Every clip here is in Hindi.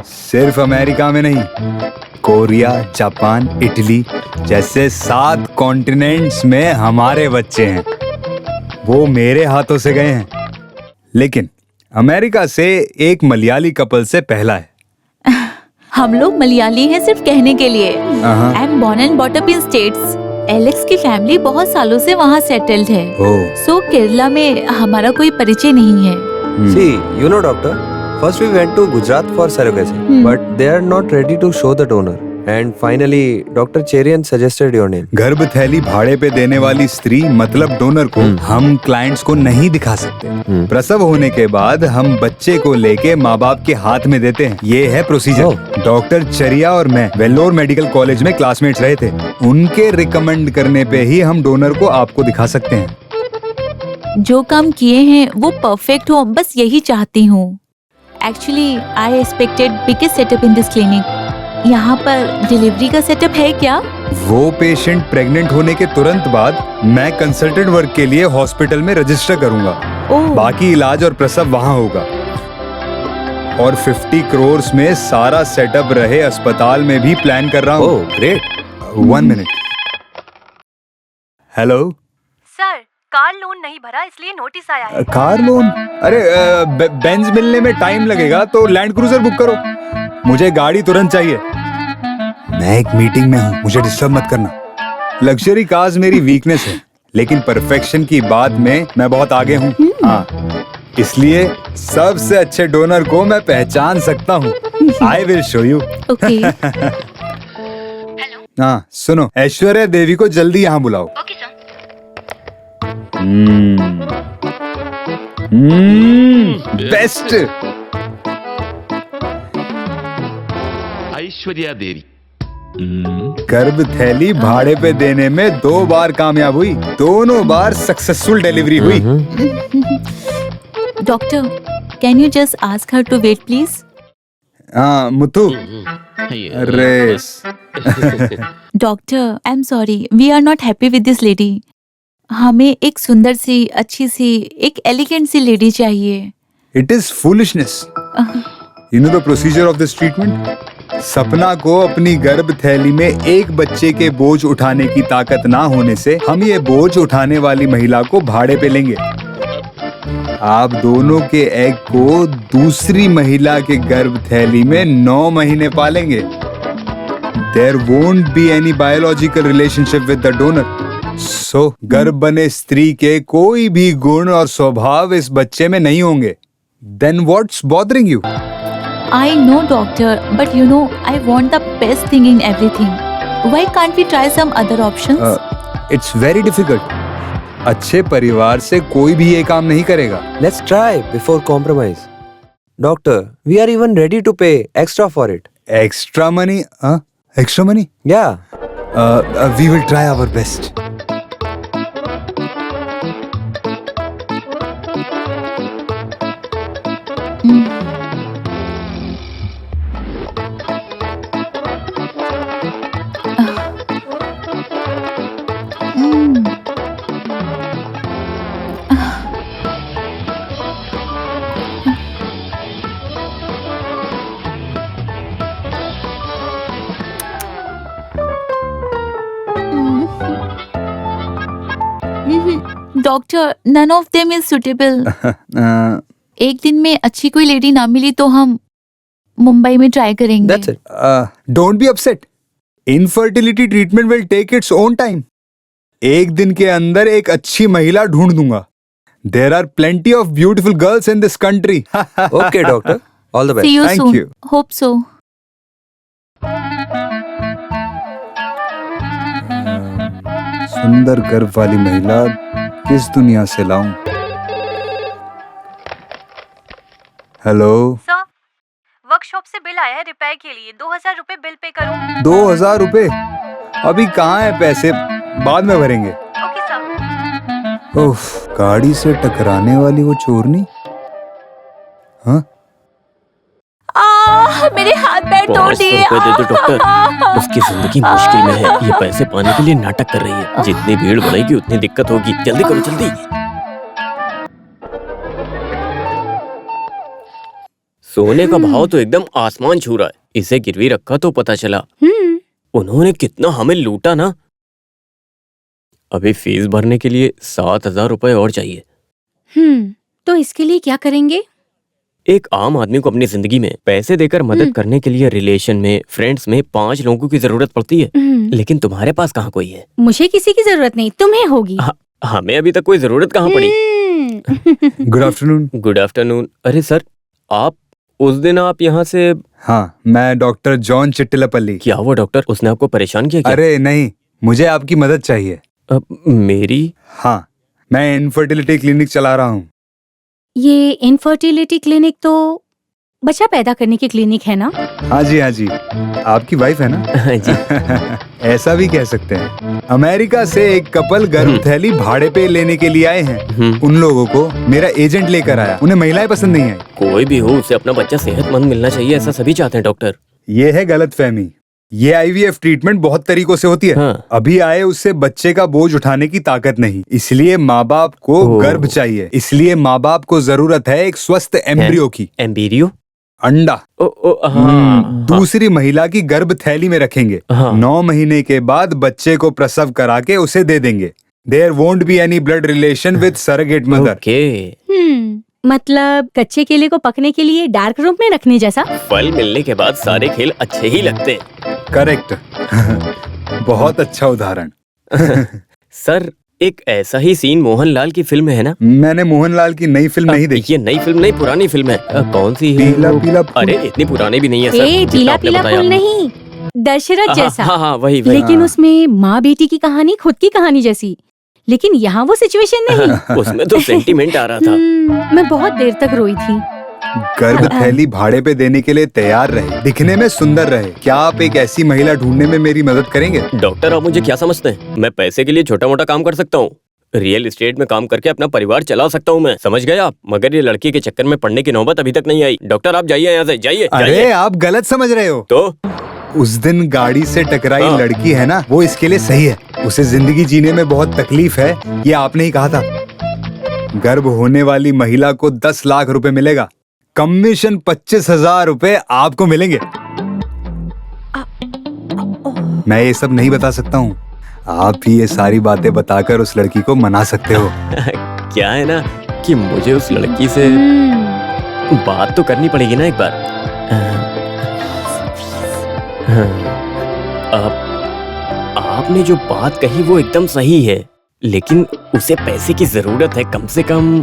सिर्फ अमेरिका में नहीं, कोरिया, जापान, इटली जैसे 7 कॉन्टिनेंट्स में हमारे बच्चे हैं। वो मेरे हाथों से गए हैं। लेकिन अमेरिका से एक मलयाली कपल से पहला है। हम लोग मलयाली हैं सिर्फ कहने के लिए। I am born and bought up in States. Alex की फैमिली बहुत सालों से वहाँ सेटल्ड है। सो केरला में हमारा कोई परिचय नहीं है। See, you know, doctor, first we went to Gujarat for surrogacy, but they are not ready to show the donor. And finally, Dr. Cherian suggested your name. गर्भ थैली भाड़े पे देने वाली स्त्री मतलब डोनर को हम क्लाइंट्स को नहीं दिखा सकते। प्रसव होने के बाद हम बच्चे को लेके माँ बाप के हाथ में देते हैं। ये है प्रोसीजर। डॉक्टर चरिया और मैं वेल्लोर मेडिकल कॉलेज में क्लासमेट्स रहे थे। उनके रिकमेंड करने पे ही हम डोनर को आपको दिखा सकते हैं। जो काम किए हैं वो परफेक्ट हो, बस यही चाहती हूँ। Actually I expected biggest setup in this clinic. यहाँ पर डिलीवरी का सेटअप है क्या? वो पेशेंट प्रेग्नेंट होने के तुरंत बाद मैं कंसल्टेंट वर्क के लिए हॉस्पिटल में रजिस्टर करूंगा। बाकी इलाज और प्रसव वहाँ होगा। और 50 करोड़ में सारा सेटअप रहे अस्पताल में भी प्लान कर रहा हूँ। Great. 1 minute. Hello sir, car loan नहीं भरा इसलिए नोटिस आया है। Car loan? अरे बेंज मिलने में टाइम लगेगा तो लैंड क्रूजर बुक करो। मुझे गाड़ी तुरंत चाहिए। मैं एक मीटिंग में हूँ, मुझे डिस्टर्ब मत करना। लग्जरी कार्स मेरी वीकनेस है, लेकिन परफेक्शन की बात में मैं बहुत आगे हूँ। हाँ, इसलिए सबसे अच्छे डोनर को मैं पहचान सकता हूँ। I will show you. Okay. हाँ सुनो, ऐश्वर्या देवी को जल्दी यहाँ बुलाओ। Okay sir. बेस्ट। ऐश्वर्या देवी गर्भ थैली भाड़े पे देने में 2 बार कामयाब हुई, दोनों बार सक्सेसफुल डिलीवरी हुई। Doctor, can you just ask her to wait please? हाँ मुथु। अरे doctor, I am sorry, we are not happy with this lady. हमें एक सुंदर सी, अच्छी सी, एक एलिगेंट सी लेडी चाहिए। It is foolishness. You know the procedure of this treatment? Sapna को अपनी गर्भ थैली में एक बच्चे के बोझ उठाने की ताकत ना होने से हम ये बोझ उठाने वाली महिला को भाड़े पे लेंगे। आप दोनों के एग को दूसरी महिला के गर्भ थैली में 9 महीने पालेंगे। There won't be any biological relationship with the donor. So, गर्भ बने स्त्री के कोई भी गुण और स्वभाव इस बच्चे में नहीं होंगे। Then what's bothering you? I know, doctor, but you know, I want the best thing in everything. Why can't we try some other options? It's very difficult. अच्छे परिवार से कोई भी ये काम नहीं करेगा। Let's try before compromise. Doctor, we are even ready to pay extra for it. Extra money? Extra money? Yeah. We will try our best. Doctor, none of them is suitable. एक दिन में अच्छी कोई लेडी ना मिली तो हम मुंबई में ट्राई करेंगे। That's it. Don't be upset. Infertility treatment will take its own time. एक दिन के अंदर एक अच्छी महिला ढूंढ दूंगा। There are plenty of beautiful girls in this country. Okay, doctor. All the best. See you Thank soon. you. Hope so. सुंदर गर्भ वाली महिला किस दुनिया से लाऊं? हेलो सर, वर्कशॉप से बिल आया है रिपेयर के लिए। 2000 रुपए बिल पे करूं? 2000 रुपए? अभी कहाँ है पैसे, बाद में भरेंगे। Okay sir. उफ, गाड़ी से टकराने वाली वो चोरनी। हाँ मेरे हाथ पैर तोड़ दिए। 500 रुपए दे दो डॉक्टर, उसकी जिंदगी मुश्किल में है। ये पैसे पाने के लिए नाटक कर रही है। जितनी भीड़ बढ़ेगी उतनी दिक्कत होगी। जल्दी करो जल्दी। सोने का भाव तो एकदम आसमान छू रहा है। इसे गिरवी रखा तो पता चला। उन्होंने कितना हमें लूटा ना। अभी फीस भरने के लिए 7,000 रुपए और चाहिए। तो इसके लिए क्या करेंगे? एक आम आदमी को अपनी जिंदगी में पैसे देकर मदद करने के लिए रिलेशन में, फ्रेंड्स में 5 लोगों की जरूरत पड़ती है, लेकिन तुम्हारे पास कहाँ कोई है। मुझे किसी की जरूरत नहीं, तुम्हें होगी। हमें अभी तक कोई जरूरत कहाँ पड़ी। Good afternoon. Good afternoon. अरे सर, आप उस दिन आप यहाँ से। हाँ, मैं डॉक्टर जॉन चिट्टिलापल्ली। क्या हुआ डॉक्टर? उसने आपको परेशान किया क्या? अरे नहीं, मुझे आपकी मदद चाहिए। मेरी? हाँ, मैं इनफर्टिलिटी क्लिनिक चला रहा हूँ। ये इनफर्टिलिटी क्लिनिक तो बच्चा पैदा करने की क्लिनिक है ना? हाँ जी, हाँ जी। आपकी वाइफ है ना? जी। ऐसा भी कह सकते हैं। अमेरिका से एक कपल गर्भ थैली भाड़े पे लेने के लिए आए हैं। उन लोगों को मेरा एजेंट लेकर आया। उन्हें महिलाएं पसंद नहीं है। कोई भी हो, उसे अपना बच्चा सेहतमंद मिलना चाहिए, ऐसा सभी चाहते हैं डॉक्टर। ये है गलतफहमी। ये आईवीएफ ट्रीटमेंट बहुत तरीकों से होती है। हाँ। अभी आए उससे बच्चे का बोझ उठाने की ताकत नहीं, इसलिए माँ बाप को गर्भ चाहिए। इसलिए माँ बाप को जरूरत है एक स्वस्थ एम्ब्रियो की। एम्ब्रियो? अंडा। हाँ। दूसरी महिला की गर्भ थैली में रखेंगे। 9 महीने के बाद बच्चे को प्रसव करा के उसे दे देंगे। There won't be any blood relation with surrogate mother. मतलब कच्चे केले को पकने के लिए डार्क रूम में रखने जैसा? फल मिलने के बाद सारे खेल अच्छे ही लगते हैं। करेक्ट। बहुत अच्छा उदाहरण। सर, एक ऐसा ही सीन मोहनलाल की फिल्म में है ना? मैंने मोहनलाल की नई फिल्म नहीं देखी। ये नई फिल्म नहीं, पुरानी फिल्म है। कौन सी है? पीला पीला फूल। अरे इतनी पुरानी भी नहीं है सर। ए, पीला पीला फूल नहीं, दशरथ जैसा। हाँ, वही। लेकिन उसमें माँ बेटी की कहानी खुद की कहानी जैसी। लेकिन यहाँ वो सिचुएशन नहीं। उसमें तो सेंटीमेंट आ रहा था। मैं बहुत देर तक रोई थी। गर्भ थैली भाड़े पे देने के लिए तैयार रहे, दिखने में सुंदर रहे। क्या आप एक ऐसी महिला ढूंढने में मेरी मदद करेंगे? डॉक्टर, आप मुझे क्या समझते हैं? मैं पैसे के लिए छोटा मोटा काम कर सकता हूँ। रियल एस्टेट में काम करके अपना परिवार चला सकता हूँ मैं, समझ गए आप? मगर ये लड़की के चक्कर में पड़ने की नौबत अभी तक नहीं आई। डॉक्टर, आप जाइए यहाँ से, जाइए। अरे आप गलत समझ रहे हो। तो उस दिन गाड़ी से टकराई लड़की है ना, वो इसके लिए सही है। उसे जिंदगी जीने में बहुत तकलीफ है, ये आपने ही कहा था। गर्भ होने वाली महिला को 10 लाख रुपए मिलेगा। कमीशन 25,000 रुपए आपको मिलेंगे। मैं ये सब नहीं बता सकता हूँ, आप ही ये सारी बातें बताकर उस लड़की को मना सकते हो। क्या है ना कि मुझे उस लड़की से बात तो करनी पड़ेगी ना एक बार। आपने जो बात कही वो एकदम सही है, लेकिन उसे पैसे की जरूरत है। कम से कम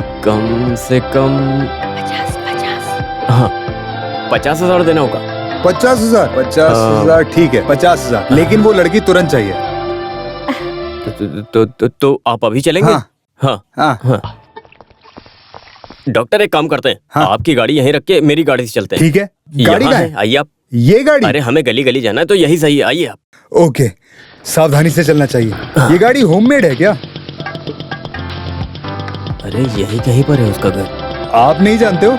50,000 देना होगा। 50,000 ठीक है, 50,000। लेकिन वो लड़की तुरंत चाहिए। तो आप अभी चलेंगे? हाँ। डॉक्टर, एक काम करते हैं। आपकी गाड़ी यहीं रख के मेरी गाड़ी से चलते हैं। ठीक है। गाड़ी कहाँ है? आइए आप। ये गाड़ी? अरे हमें गली गली जाना है तो यही सही है, आइए आप। ओके, सावधानी से चलना चाहिए। ये गाड़ी होममेड है क्या? अरे यही कहीं पर है उसका घर। आप नहीं जानते हो?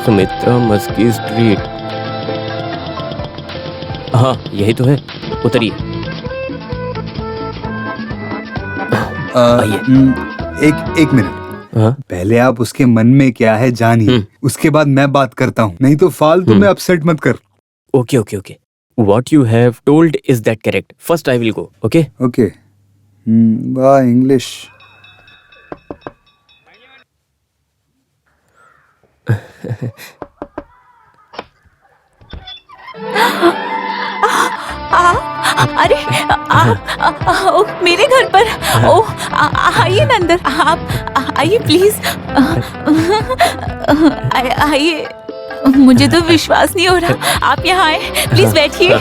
सुमित्रा मस्की स्ट्रीट। हाँ, यही तो है। उतरिए। एक मिनट। पहले आप उसके मन में क्या है जानिए, उसके बाद मैं बात करता हूँ। नहीं तो फालतू में अपसेट मत कर। Okay. What you have told is that correct. First I will go. Okay? Okay. वाह, इंग्लिश। अरे ओ, मेरे घर पर। ओ, आइए ना अंदर। आप आइए प्लीज। आइए। मुझे तो विश्वास नहीं हो रहा आप यहाँ आए। प्लीज बैठिए।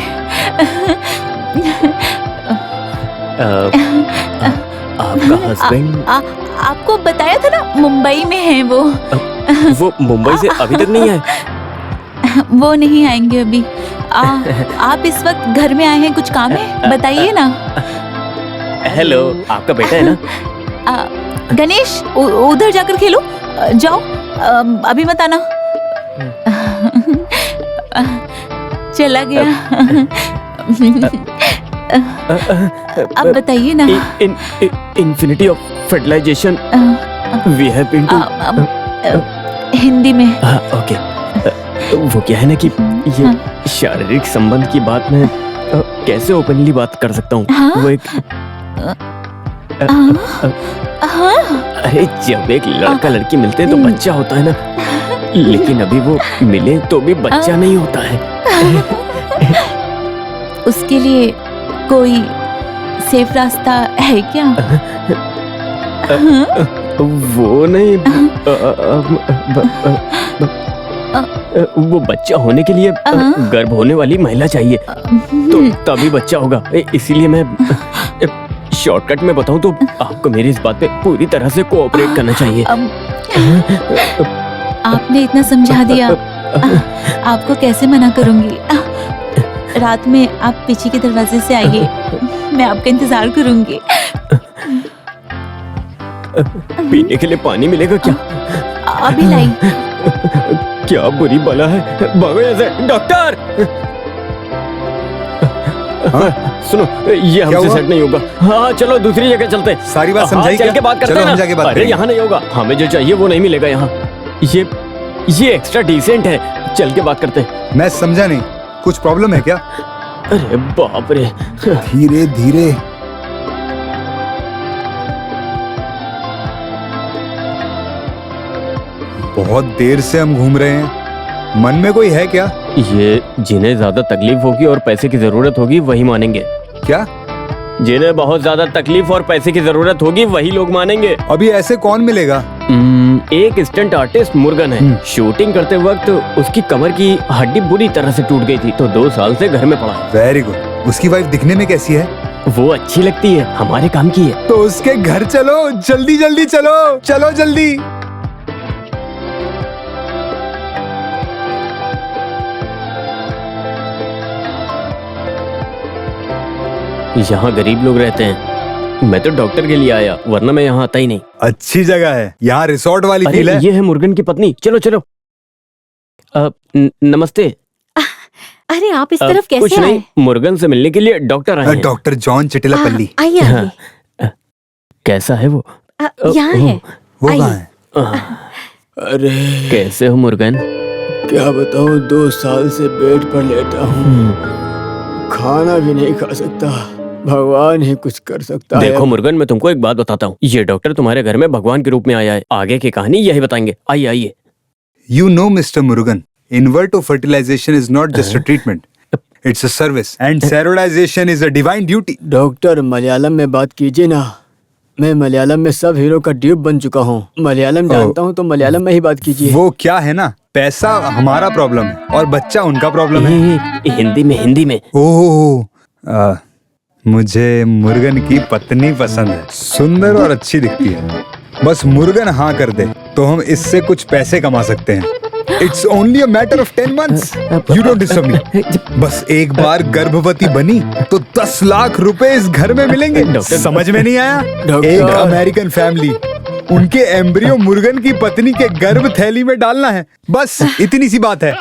आपका हस्बैंड? आपको बताया था ना, मुंबई में है वो। वो मुंबई से अभी तक नहीं आए? वो नहीं आएंगे अभी। आप इस वक्त घर में आए हैं, कुछ काम है? बताइए ना। हेलो, आपका बेटा है ना? गणेश, उधर जाकर खेलो। जाओ, अभी मत आना। चला गया। अब बताइए ना। Infinity of fertilization we have been to. Hindi में। ओके। वो क्या है ना कि ये शारीरिक संबंध की बात मैं कैसे ओपनली बात कर सकता हूँ। हाँ? वो एक हाँ, अरे जब एक लड़का लड़की मिलते हैं तो बच्चा होता है ना, लेकिन अभी वो मिले तो भी बच्चा नहीं होता है। उसके लिए कोई सेफ रास्ता है क्या? वो नहीं वो बच्चा होने के लिए गर्भ होने वाली महिला चाहिए, तो तभी बच्चा होगा। इसीलिए मैं शॉर्टकट में बताऊं तो आपको मेरी इस बात पे पूरी तरह से कोऑपरेट करना चाहिए। आपने इतना समझा दिया, आपको कैसे मना करूंगी। रात में आप पीछे के दरवाजे से आइए, मैं आपका इंतजार करूंगी। पीने के लिए पानी मिलेगा क्या? अभी लाई। क्या बुरी बला है, भागो यहाँ से। डॉक्टर सुनो, ये हमसे हुआ? सेट नहीं होगा। हाँ चलो दूसरी जगह चलते हैं। सारी बात हाँ, समझाई चल क्या? के बात करते चलो हैं हम ना। जाके बात अरे करेंगे। यहाँ नहीं होगा, हमें जो चाहिए वो नहीं मिलेगा यहाँ। ये एक्स्ट्रा डिसेंट है, चल के बात करते हैं। मैं समझा नहीं, कुछ प्रॉब्लम है क्या? अरे बाप रे। धीरे धीरे। बहुत देर से हम घूम रहे हैं, मन में कोई है क्या? ये जिन्हें ज्यादा तकलीफ होगी और पैसे की जरूरत होगी वही मानेंगे। क्या? जिन्हें बहुत ज्यादा तकलीफ और पैसे की जरूरत होगी वही लोग मानेंगे। अभी ऐसे कौन मिलेगा? एक स्टंट आर्टिस्ट मुर्गन है। शूटिंग करते वक्त उसकी कमर की हड्डी बुरी तरह से टूट गई थी, तो 2 साल से घर में पड़ा है। Very good. उसकी वाइफ दिखने में कैसी है? वो अच्छी लगती है, हमारे काम की है। तो उसके घर चलो, जल्दी जल्दी चलो, चलो जल्दी। यहाँ गरीब लोग रहते हैं। मैं तो डॉक्टर के लिए आया, वरना मैं यहाँ आता ही नहीं। अच्छी जगह है, यहाँ रिसोर्ट वाली फील अरे है। ये है मुर्गन की पत्नी। चलो चलो। नमस्ते। अरे आप इस तरफ कुछ कैसे आए? नहीं, मुर्गन से मिलने के लिए डॉक्टर आए हैं। Doctor John Chittilappilly. आइए आइए। कैसा है वो? यहाँ है। वो आइए। कहाँ है? अरे कैसे हो मुर्गन? क्या बताऊं, 2 साल से बेड पर लेटा हूँ, खाना भी नहीं खा सकता। भगवान ही कुछ कर सकता है। देखो मुर्गन, मैं तुमको एक बात बताता हूँ। ये डॉक्टर तुम्हारे घर में भगवान के रूप में आया है। आगे की कहानी यही बताएंगे। आइए आइए। You know, Mr. Murugan, in vitro fertilization is not just a treatment. It's a service. And sterilization is a divine duty. Doctor Malayalam में बात कीजिए ना। मैं मलयालम में सब हीरो का ड्यूप बन चुका हूँ। मलयालम जानता हूँ तो मलयालम में ही बात कीजिए। वो क्या है ना, पैसा हमारा प्रॉब्लम है और बच्चा उनका प्रॉब्लम है। हिंदी में। ओह, मुझे मुर्गन की पत्नी पसंद है, सुंदर और अच्छी दिखती है। बस मुर्गन हाँ कर दे तो हम इससे कुछ पैसे कमा सकते हैं। It's only a matter of 10 months. You don't disturb me. बस एक बार गर्भवती बनी तो 10 लाख रुपए इस घर में मिलेंगे। समझ में नहीं आया? एक अमेरिकन फैमिली, उनके एम्ब्रियो मुर्गन की पत्नी के गर्भ थैली में डालना है, बस इतनी सी बात है।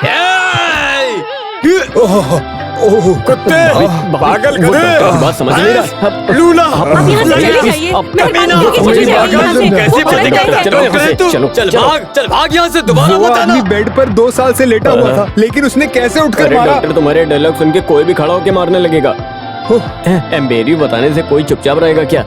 ओह कुत्ते, पागल गधे, बात समझ नहीं रहा। लूला, आप यहाँ से चले जाइए। मेहरबानी करके चले जाइए यहाँ से। कैसे वो पलट जाएंगे। चलो यहाँ से, चलो चल भाग यहाँ से, दोबारा वो मत आना। आदमी बेड पर 2 साल से लेटा हुआ था, लेकिन उसने कैसे उठकर अरे मारा? डॉक्टर, तुम्हारे डायलॉग सुन के कोई भी खड़ा होके मारने लगेगा। एम्बेरियो बताने से कोई चुपचाप रहेगा क्या?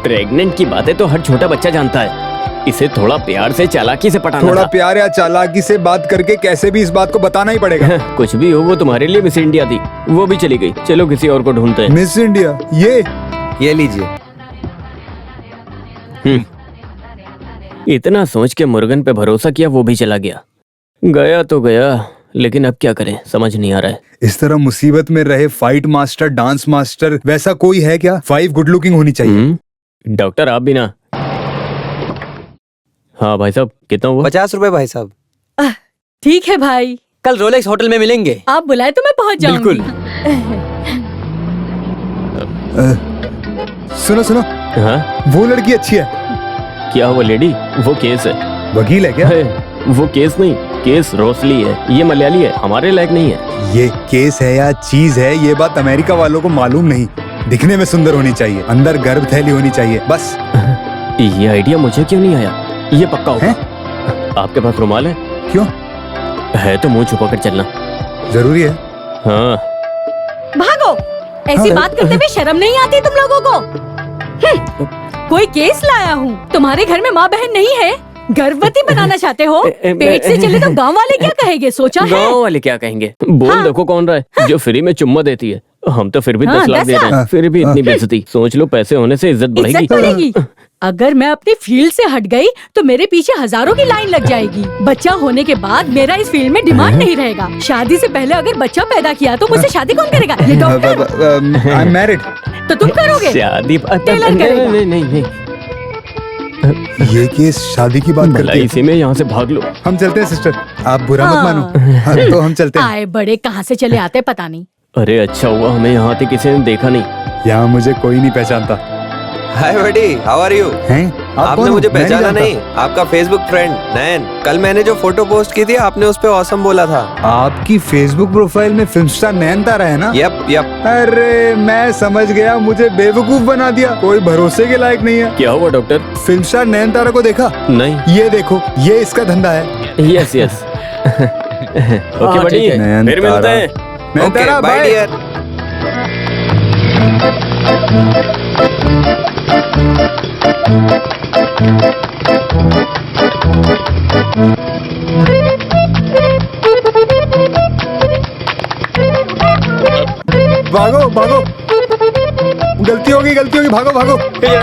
प्रेग्नेंट की बातें तो हर छोटा बच्चा जानता है। इसे थोड़ा प्यार से चालाकी से पटाना थोड़ा था। प्यार या चालाकी से बात करके कैसे भी इस बात को बताना ही पड़ेगा। कुछ भी हो, वो तुम्हारे लिए मिस इंडिया थी, वो भी चली गई। चलो किसी और को ढूंढते हैं। मिस इंडिया, ये लीजिए। इतना सोच के मुर्गन पे भरोसा किया, वो भी चला गया। गया तो गया, लेकिन अब क्या करें समझ नहीं आ रहा है। इस तरह मुसीबत में रहे फाइट मास्टर, डांस मास्टर, वैसा कोई है क्या? 5 गुड लुकिंग होनी चाहिए। डॉक्टर आप भी ना। हाँ भाई साहब, कितना हुआ? 50 रुपए भाई साहब। ठीक है भाई, कल रोलेक्स होटल में मिलेंगे। आप बुलाए तो मैं पहुँच जाऊंगी। बिल्कुल। सुनो सुनो, हाँ वो लड़की अच्छी है। क्या वो लेडी? वो केस है। वकील है क्या? वो केस नहीं, केस रोसली है। ये मलयाली है, हमारे लायक नहीं है। ये केस है या चीज है, ये बात अमेरिका वालों को मालूम नहीं। दिखने में सुंदर होनी चाहिए, अंदर गर्भ थैली होनी चाहिए, बस। ये आइडिया मुझे क्यों नहीं आया? ये पक्का होगा। आपके पास रुमाल है? क्यों? है तो मुंह छुपा कर चलना। जरूरी है। हाँ भागो, ऐसी हाँ। बात करते हुए शर्म नहीं आती तुम लोगों को? कोई केस लाया हूँ, तुम्हारे घर में माँ बहन नहीं है, गर्भवती बनाना चाहते हो? पेट से चले तो गांव वाले क्या कहेंगे, सोचा है? गाँव वाले क्या कहेंगे? बोल हाँ। देखो कौन रहा है जो फ्री में चुम्मा देती है। हम तो फिर भी हाँ, 10 लाख 10 दे रहे हैं, लाख। फिर भी इतनी बेइज्जती। सोच लो, पैसे होने से इज्जत बढ़ेगी। इज्जत बढ़ेगी। अगर मैं अपनी फील्ड से हट गई तो मेरे पीछे हजारों की लाइन लग जाएगी। बच्चा होने के बाद मेरा इस फील्ड में डिमांड नहीं रहेगा। शादी से पहले अगर बच्चा पैदा किया तो मुझसे शादी कौन करेगा? ये डॉक्टर। I am married. तो तुम करोगे? शादी टेलर करेगा। नहीं, ये केस शादी की बात करती भलाई है। इसी में यहाँ से भाग लो। हम चलते हैं सिस्टर, आप बुरा मत हाँ। मानो। हाँ, तो हम चलते हैं। आए बड़े कहाँ से चले आते पता नहीं। अरे अच्छा हुआ हमें यहाँ आते किसी ने देखा नहीं। यहाँ मुझे कोई नहीं पहचानता। हाय बडी, हाउ आर यू? हैं? आप आपने कौन हो? मुझे मैं पहचाना जानता। नहीं? आपका फेसबुक फ्रेंड नयन। कल मैंने जो फोटो पोस्ट की थी आपने उस पे ऑसम बोला था। आपकी फेसबुक प्रोफाइल में फिल्म स्टार नयन तारा है ना? Yup yup. अरे मैं समझ गया, मुझे बेवकूफ बना दिया, कोई भरोसे के लायक नहीं है। क्या हुआ डॉक्टर? फिल्म स्टार नयन तारा को देखा? नहीं। ये देखो, ये इसका धंधा है। Yes yes. ओके हाँ, बड़ी, ठीक है। नयन फिर मिलते तारा। हैं। नयन ओके तारा, बाय बाय। डियर। भागो भागो, गलती होगी, भागो भागो।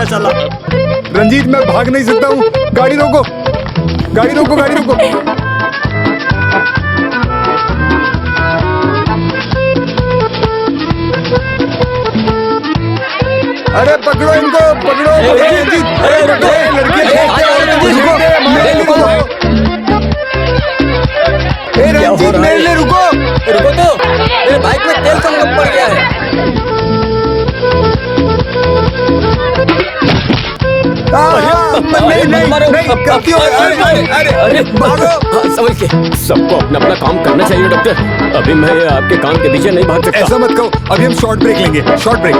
चला। रंजीत, मैं भाग नहीं सकता हूँ। गाड़ी रोको, गाड़ी रोको, गाड़ी रोको। अरे पकड़ो इनको, पकड़ो। अरे रंजीत, अरे लड़के, रंजीत मेरे लिए रुको। रुको तो, मेरे बाइक में तेल कम पड़ गया है। नहीं, गलती हो गई। अरे भागो। समझ के। सबको अपना अपना काम करना चाहिए डॉक्टर। अभी मैं आपके काम के पीछे नहीं भाग सकता। ऐसा मत कहो, अभी हम शॉर्ट ब्रेक लेंगे, शॉर्ट ब्रेक।